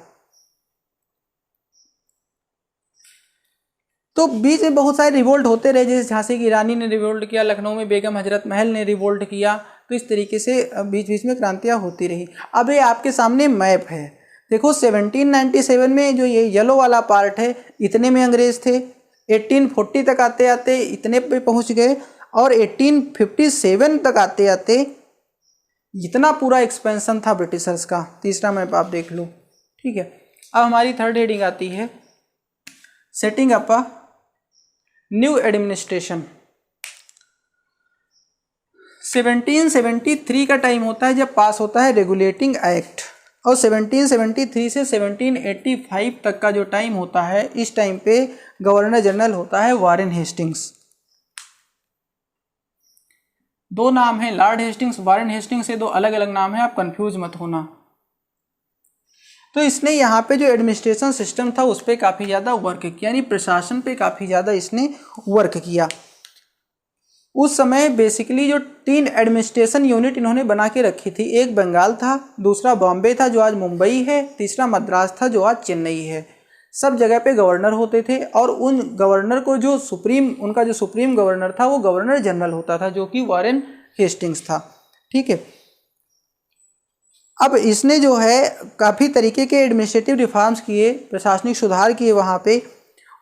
तो बीच में बहुत सारे रिवोल्ट होते रहे, जैसे झांसी की रानी ने रिवोल्ट किया, लखनऊ में बेगम हजरत महल ने रिवोल्ट किया, तो इस तरीके से बीच बीच में क्रांतियाँ होती रही। अब ये आपके सामने मैप है, देखो 1797 में जो ये येलो वाला पार्ट है, इतने में अंग्रेज थे, 1840 तक आते आते इतने पे पहुंच गए, और 1857 तक आते आते इतना पूरा एक्सपेंशन था ब्रिटिशर्स का। तीसरा मैप आप देख लो, ठीक है। अब हमारी थर्ड हेडिंग आती है, setting up a new administration. 1773 का टाइम होता है जब पास होता है रेगुलेटिंग एक्ट, और 1773 से 1785 तक का जो टाइम होता है, इस टाइम पे गवर्नर जनरल होता है वारेन हेस्टिंग्स। दो नाम है, लॉर्ड हेस्टिंग्स, वारेन हेस्टिंग्स से दो अलग अलग नाम है, आप कंफ्यूज मत होना। तो इसने यहाँ पे जो एडमिनिस्ट्रेशन सिस्टम था उस पर काफ़ी ज़्यादा वर्क किया, यानी प्रशासन पे काफ़ी ज़्यादा इसने वर्क किया। उस समय बेसिकली जो 3 एडमिनिस्ट्रेशन यूनिट इन्होंने बना के रखी थी, एक बंगाल था, दूसरा बॉम्बे था जो आज मुंबई है, तीसरा मद्रास था जो आज चेन्नई है। सब जगह पे गवर्नर होते थे, और उन गवर्नर को जो उनका जो सुप्रीम गवर्नर था वो गवर्नर जनरल होता था, जो कि वारेन हेस्टिंग्स था, ठीक है। अब इसने जो है काफ़ी तरीके के एडमिनिस्ट्रेटिव रिफॉर्म्स किए, प्रशासनिक सुधार किए वहाँ पे।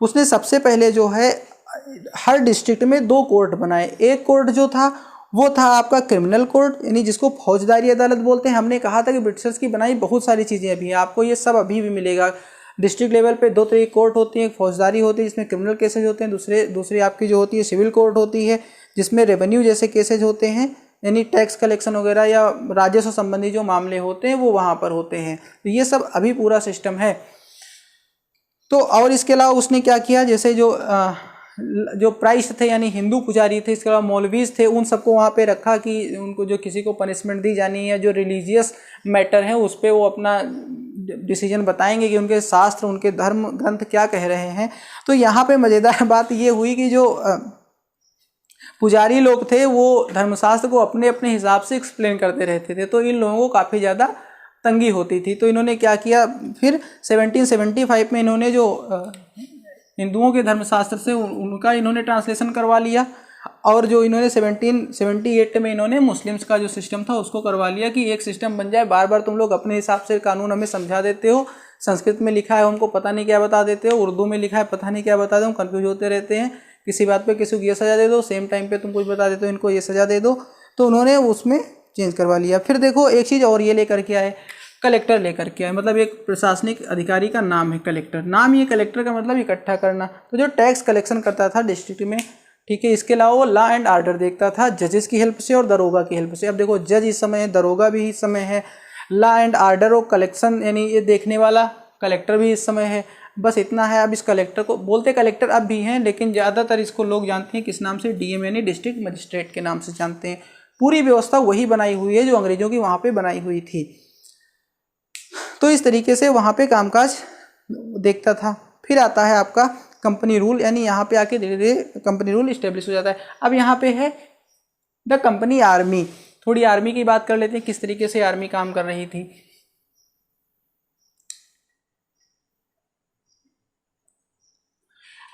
उसने सबसे पहले जो है हर डिस्ट्रिक्ट में 2 कोर्ट बनाए। एक कोर्ट जो था वो था आपका क्रिमिनल कोर्ट, यानी जिसको फौजदारी अदालत बोलते हैं। हमने कहा था कि ब्रिटिशर्स की बनाई बहुत सारी चीज़ें अभी, आपको ये सब अभी भी मिलेगा। डिस्ट्रिक्ट लेवल पे 2 तरह की कोर्ट होती है, एक फौजदारी होती है जिसमें क्रिमिनल केसेज होते हैं, दूसरी आपकी जो होती है सिविल कोर्ट होती है जिसमें रेवेन्यू जैसे केसेज होते हैं, यानी टैक्स कलेक्शन वगैरह या राजस्व संबंधी जो मामले होते हैं वो वहाँ पर होते हैं। तो ये सब अभी पूरा सिस्टम है। तो और इसके अलावा उसने क्या किया, जैसे जो प्राइस थे यानी हिंदू पुजारी थे, इसके अलावा मौलवीज थे, उन सबको वहाँ पे रखा कि उनको जो किसी को पनिशमेंट दी जानी है, जो रिलीजियस मैटर है उस पर वो अपना डिसीजन बताएंगे कि उनके शास्त्र, उनके धर्म ग्रंथ क्या कह रहे हैं। तो यहाँ पे मज़ेदार बात ये हुई कि जो पुजारी लोग थे वो धर्मशास्त्र को अपने अपने हिसाब से एक्सप्लेन करते रहते थे, तो इन लोगों को काफ़ी ज़्यादा तंगी होती थी। तो इन्होंने क्या किया, फिर 1775 में इन्होंने जो हिंदुओं के धर्मशास्त्र से उनका इन्होंने ट्रांसलेशन करवा लिया, और जो इन्होंने 1778 में इन्होंने मुस्लिम्स का जो सिस्टम था उसको करवा लिया कि एक सिस्टम बन जाए। बार बार तुम लोग अपने हिसाब से कानून हमें समझा देते हो, संस्कृत में लिखा है हमको पता नहीं क्या बता देते हो, उर्दू में लिखा है पता नहीं क्या बता दो, हम कन्फ्यूज होते रहते हैं, किसी बात पे किसी को ये सज़ा दे दो, सेम टाइम पे तुम कुछ बता देते हो इनको ये सज़ा दे दो। तो उन्होंने उसमें चेंज करवा लिया। फिर देखो एक चीज़ और ये लेकर के आए, कलेक्टर लेकर के आए, मतलब एक प्रशासनिक अधिकारी का नाम है कलेक्टर। नाम ये कलेक्टर का मतलब इकट्ठा करना। तो जो टैक्स कलेक्शन करता था डिस्ट्रिक्ट में, ठीक है, इसके अलावा वो लॉ एंड ऑर्डर देखता था जजेस की हेल्प से और दरोगा की हेल्प से। अब देखो जज इस समय है, दरोगा भी इस समय है, लॉ एंड ऑर्डर और कलेक्शन यानी ये देखने वाला कलेक्टर भी इस समय है। बस इतना है। अब इस कलेक्टर को बोलते कलेक्टर अब भी हैं, लेकिन ज़्यादातर इसको लोग जानते हैं किस नाम से, डीएम यानी डिस्ट्रिक्ट मजिस्ट्रेट के नाम से जानते हैं। पूरी व्यवस्था वही बनाई हुई है जो अंग्रेजों की वहाँ पे बनाई हुई थी। तो इस तरीके से वहाँ पे कामकाज देखता था। फिर आता है आपका कंपनी रूल, यानी यहाँ पे आके धीरे धीरे कंपनी रूल इस्टेब्लिश हो जाता है। अब यहाँ पे है द कंपनी आर्मी। थोड़ी आर्मी की बात कर लेते हैं, किस तरीके से आर्मी काम कर रही थी।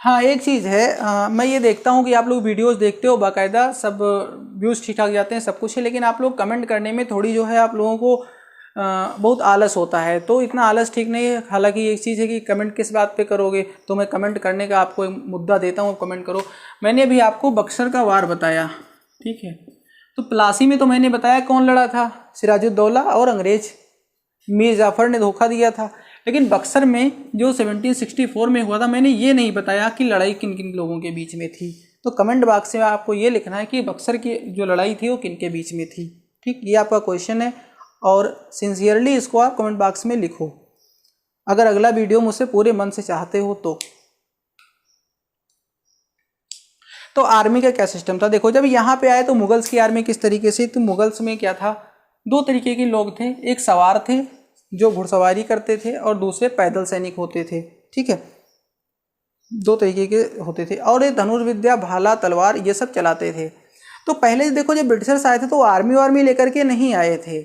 हाँ, एक चीज़ है, मैं ये देखता हूँ कि आप लोग वीडियोस देखते हो बाकायदा, सब व्यूज़ ठीक ठाक जाते हैं, सब कुछ है, लेकिन आप लोग कमेंट करने में थोड़ी जो है आप लोगों को बहुत आलस होता है। तो इतना आलस ठीक नहीं है। हालांकि एक चीज़ है कि कमेंट किस बात पे करोगे, तो मैं कमेंट करने का आपको एक मुद्दा देता हूँ, कमेंट करो। मैंने अभी आपको बक्सर का वार बताया, ठीक है, तो प्लासी में तो मैंने बताया कौन लड़ा था, सिराजुद्दौला और अंग्रेज मीर जाफ़र ने धोखा दिया था। लेकिन बक्सर में जो 1764 में हुआ था, मैंने ये नहीं बताया कि लड़ाई किन किन लोगों के बीच में थी। तो कमेंट बॉक्स में आपको ये लिखना है कि बक्सर की जो लड़ाई थी वो किन के बीच में थी। ठीक, ये आपका क्वेश्चन है और सिंसियरली इसको आप कमेंट बॉक्स में लिखो, अगर अगला वीडियो मुझसे पूरे मन से चाहते हो तो आर्मी का क्या सिस्टम था। देखो, जब यहाँ पे आए तो मुगल्स की आर्मी किस तरीके से, तो मुगल्स में क्या था, दो तरीके के लोग थे। एक सवार थे जो घुड़सवारी करते थे और दूसरे पैदल सैनिक होते थे। ठीक है, दो तरीके के होते थे। और ये धनुर्विद्या, भाला, तलवार ये सब चलाते थे। तो पहले देखो जब ब्रिटिशर्स आए थे तो आर्मी लेकर के नहीं आए थे,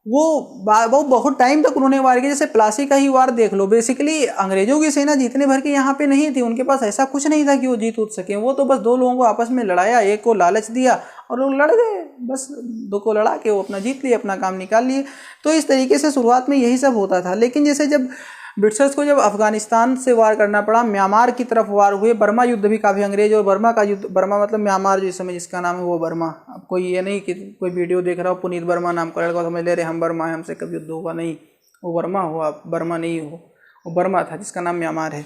वो बहुत टाइम तक उन्होंने वार किया। जैसे प्लासी का ही वार देख लो, बेसिकली अंग्रेजों की सेना जीतने भर के यहाँ पे नहीं थी, उनके पास ऐसा कुछ नहीं था कि वो जीत उठ सके। वो तो बस दो लोगों को आपस में लड़ाया, एक को लालच दिया और लोग लड़ गए, बस दो को लड़ा के वो अपना जीत लिए, अपना काम निकाल लिए। तो इस तरीके से शुरुआत में यही सब होता था। लेकिन जैसे जब ब्रिटिशर्स को जब अफगानिस्तान से वार करना पड़ा, म्यांमार की तरफ वार हुए, बर्मा युद्ध भी काफ़ी, अंग्रेज और बर्मा का युद्ध, बर्मा मतलब म्यांमार जो इस समय जिसका नाम है वो बर्मा। अब कोई ये नहीं कि कोई वीडियो देख रहा हो पुनीत वर्मा नाम का लड़का समझ ले रहे हम बर्मा है, हमसे कभी युद्ध होगा, नहीं, वो वर्मा हो, आप बर्मा नहीं हो, वो बर्मा था जिसका नाम म्यांमार है।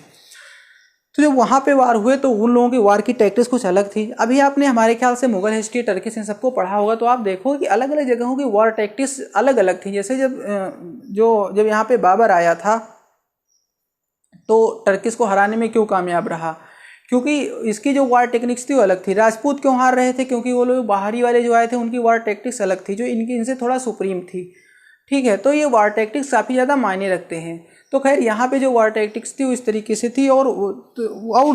तो जब वहाँ पे वार हुए तो उन लोगों की वार की टैक्टिक्स कुछ अलग थी। अभी आपने हमारे ख्याल से मुगल हिस्ट्री, टर्किश, इन सबको पढ़ा होगा, तो आप देखो कि अलग अलग जगहों की वार टैक्टिक्स अलग अलग थी। जैसे जब यहाँ पे बाबर आया था तो टर्किश को हराने में क्यों कामयाब रहा, क्योंकि इसकी जो वार टेक्निक्स थी वो अलग थी। राजपूत क्यों हार रहे थे, क्योंकि वो लोग बाहरी वाले जो आए थे उनकी वार टेक्टिक्स अलग थी, जो इनसे थोड़ा सुप्रीम थी। ठीक है, तो ये वार टेक्टिक्स काफ़ी ज़्यादा मायने रखते हैं। तो खैर यहाँ पे जो वार टेक्टिक्स थी वो इस तरीके से थी। और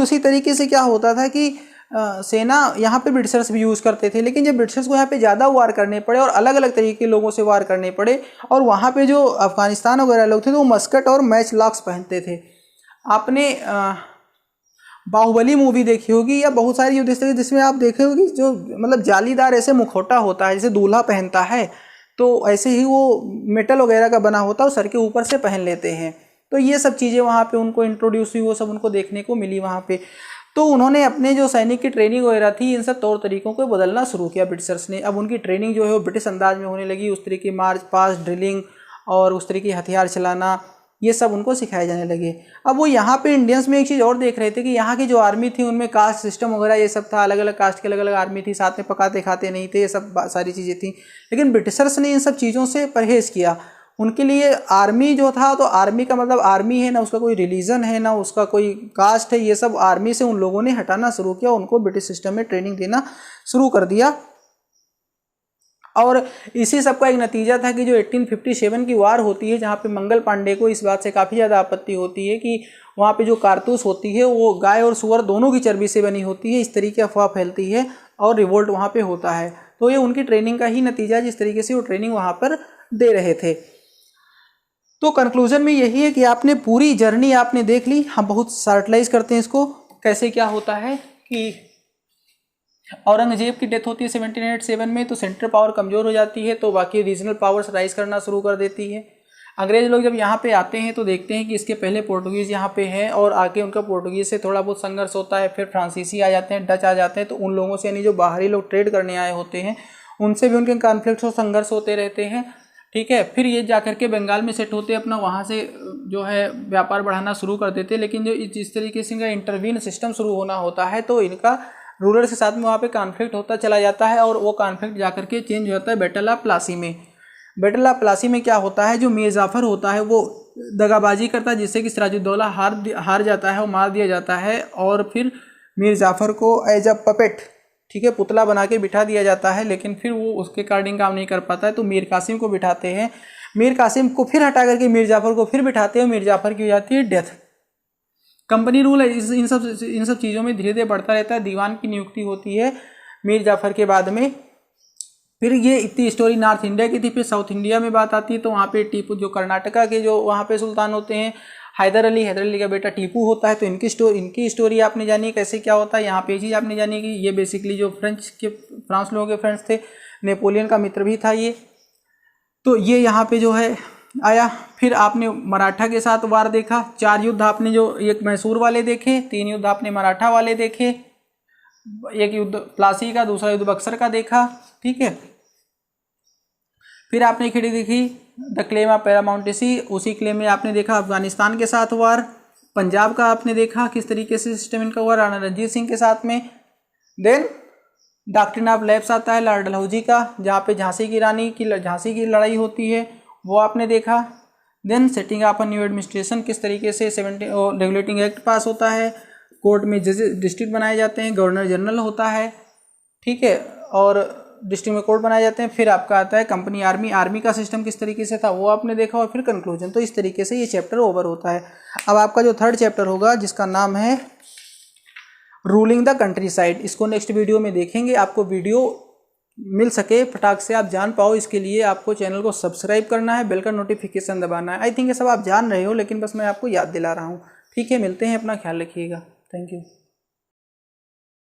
उसी तरीके से क्या होता था कि सेना यहाँ पे ब्रिटिशर्स भी यूज़ करते थे। लेकिन जब ब्रिटिशर्स को यहाँ पे ज़्यादा वार करने पड़े और अलग अलग तरीके के लोगों से वार करने पड़े, और वहाँ पे जो अफगानिस्तान वगैरह लोग थे तो वो मस्कट और मैच लॉक्स पहनते थे। आपने बाहुबली मूवी देखी होगी या बहुत सारी युद्ध जिसमें आप देखे होगी जो मतलब जालीदार ऐसे मुखौटा होता है, जैसे दूल्हा पहनता है, तो ऐसे ही वो मेटल वगैरह का बना होता है, सर के ऊपर से पहन लेते हैं। तो ये सब चीज़ें वहाँ पे उनको इंट्रोड्यूस हुई, वो सब उनको देखने को मिली वहाँ पे। तो उन्होंने अपने जो सैनिक की ट्रेनिंग वगैरह थी, इन सब तौर तरीकों को बदलना शुरू किया ब्रिटिशर्स ने। अब उनकी ट्रेनिंग जो है वो ब्रिटिश अंदाज में होने लगी। उस तरीके मार्च पास्ट, ड्रिलिंग और उस तरीके हथियार चलाना, ये सब उनको सिखाए जाने लगे। अब वो यहाँ पे इंडियंस में एक चीज़ और देख रहे थे कि यहाँ की जो आर्मी थी उनमें कास्ट सिस्टम वगैरह ये सब था, अलग अलग कास्ट की अलग अलग आर्मी थी, साथ में पकाते खाते नहीं थे, ये सब सारी चीज़ें थी। लेकिन ब्रिटिशर्स ने इन सब चीज़ों से परहेज़ किया। उनके लिए आर्मी जो था, तो आर्मी का मतलब आर्मी है ना, उसका कोई रिलीजन है ना उसका कोई कास्ट है, ये सब आर्मी से उन लोगों ने हटाना शुरू किया, उनको ब्रिटिश सिस्टम में ट्रेनिंग देना शुरू कर दिया। और इसी सब का एक नतीजा था कि जो 1857 की वार होती है, जहाँ पे मंगल पांडे को इस बात से काफ़ी ज़्यादा आपत्ति होती है कि वहाँ पे जो कारतूस होती है वो गाय और सुअर दोनों की चर्बी से बनी होती है, इस तरीके अफवाह फैलती है और रिवोल्ट वहाँ पे होता है। तो ये उनकी ट्रेनिंग का ही नतीजा है, जिस तरीके से वो ट्रेनिंग वहाँ पर दे रहे थे। तो कंक्लूजन में यही है कि आपने पूरी जर्नी आपने देख ली। हम बहुत शार्टलाइज करते हैं इसको, कैसे क्या होता है कि औरंगजेब की डेथ होती है 1787 में, तो सेंट्रल पावर कमज़ोर हो जाती है, तो बाकी रीजनल पावर्स राइज करना शुरू कर देती है। अंग्रेज लोग जब यहाँ पे आते हैं तो देखते हैं कि इसके पहले पोर्टुगीज़ यहाँ पे हैं और आके उनका पोर्टुगीज़ से थोड़ा बहुत संघर्ष होता है, फिर फ्रांसीसी आ जाते हैं, डच आ जाते हैं, तो उन लोगों से यानी जो बाहरी लोग ट्रेड करने आए होते हैं उनसे भी उनके कॉन्फ्लिक्ट्स और संघर्ष होते रहते हैं। ठीक है। फिर ये जा करके बंगाल में सेट होते, अपना वहाँ से जो है व्यापार बढ़ाना शुरू कर देते। लेकिन जो इस तरीके से इनका इंटरवीन सिस्टम शुरू होना होता है तो इनका रूलर के साथ में वहाँ पे कॉन्फ्लिक्ट होता चला जाता है और वो कॉन्फ्लिक्ट जा करके चेंज हो जाता है बैटल ऑफ प्लासी में। बैटल ऑफ प्लासी में क्या होता है, जो मीर जाफ़र होता है वो दगाबाजी करता है जिससे कि सिराजुद्दौला हार जाता है और मार दिया जाता है। और फिर मीर जाफ़र को एज अ पपेट, ठीक है, पुतला बना के बिठा दिया जाता है। लेकिन फिर वो उसके अकॉर्डिंग काम नहीं कर पाता है तो मीर कासिम को बिठाते हैं। मीर कासिम को फिर हटा करके मीर जाफ़र को फिर बिठाते हैं। मीर जाफ़र की हो जाती है डेथ। कंपनी रूल है, इन सब चीज़ों में धीरे धीरे बढ़ता रहता है। दीवान की नियुक्ति होती है मीर जाफ़र के बाद में। फिर ये इतनी स्टोरी नॉर्थ इंडिया की थी। फिर साउथ इंडिया में बात आती है तो वहाँ पे टीपू, जो कर्नाटका के जो वहाँ पे सुल्तान होते हैं, हैदर अली का बेटा टीपू होता है। तो इनकी स्टोरी आपने जानी कैसे क्या होता है। यहाँ पे चीज़ आपने जानी कि ये बेसिकली जो फ्रांस लोगों के फ्रेंड्स थे, नेपोलियन का मित्र भी था ये। तो ये यहाँ पे जो है आया। फिर आपने मराठा के साथ वार देखा। 4 युद्ध आपने जो एक मैसूर वाले देखे, 3 युद्ध आपने मराठा वाले देखे, एक युद्ध प्लासी का, दूसरा युद्ध बक्सर का देखा, ठीक है। फिर आपने खिड़ी देखी द क्लेम ऑफ पैरामाउंटेसी। उसी क्लेम में आपने देखा अफगानिस्तान के साथ वार। पंजाब का आपने देखा किस तरीके से सिस्टम इनका हुआ राणा रणजीत सिंह के साथ में। देन डॉक्ट्रिन ऑफ लैप्स आता है लॉर्ड डलहौजी का, जहाँ पे झांसी की लड़ाई होती है, वो आपने देखा। Then setting up new administration, किस तरीके से रेगुलेटिंग एक्ट पास होता है, कोर्ट में जजेस डिस्ट्रिक्ट बनाए जाते हैं, गवर्नर जनरल होता है, ठीक है, और डिस्ट्रिक्ट में कोर्ट बनाए जाते हैं। फिर आपका आता है कंपनी आर्मी का सिस्टम किस तरीके से था वो आपने देखा। और फिर कंक्लूजन। तो इस तरीके से ये चैप्टर ओवर होता है। अब आपका जो 3rd चैप्टर होगा जिसका नाम है रूलिंग द कंट्री साइड, इसको नेक्स्ट वीडियो में देखेंगे। आपको वीडियो मिल सके फटाक से, आप जान पाओ, इसके लिए आपको चैनल को सब्सक्राइब करना है, बेल का नोटिफिकेशन दबाना है। आई थिंक ये सब आप जान रहे हो लेकिन बस मैं आपको याद दिला रहा हूँ, ठीक है। मिलते हैं, अपना ख्याल रखिएगा। Thank you.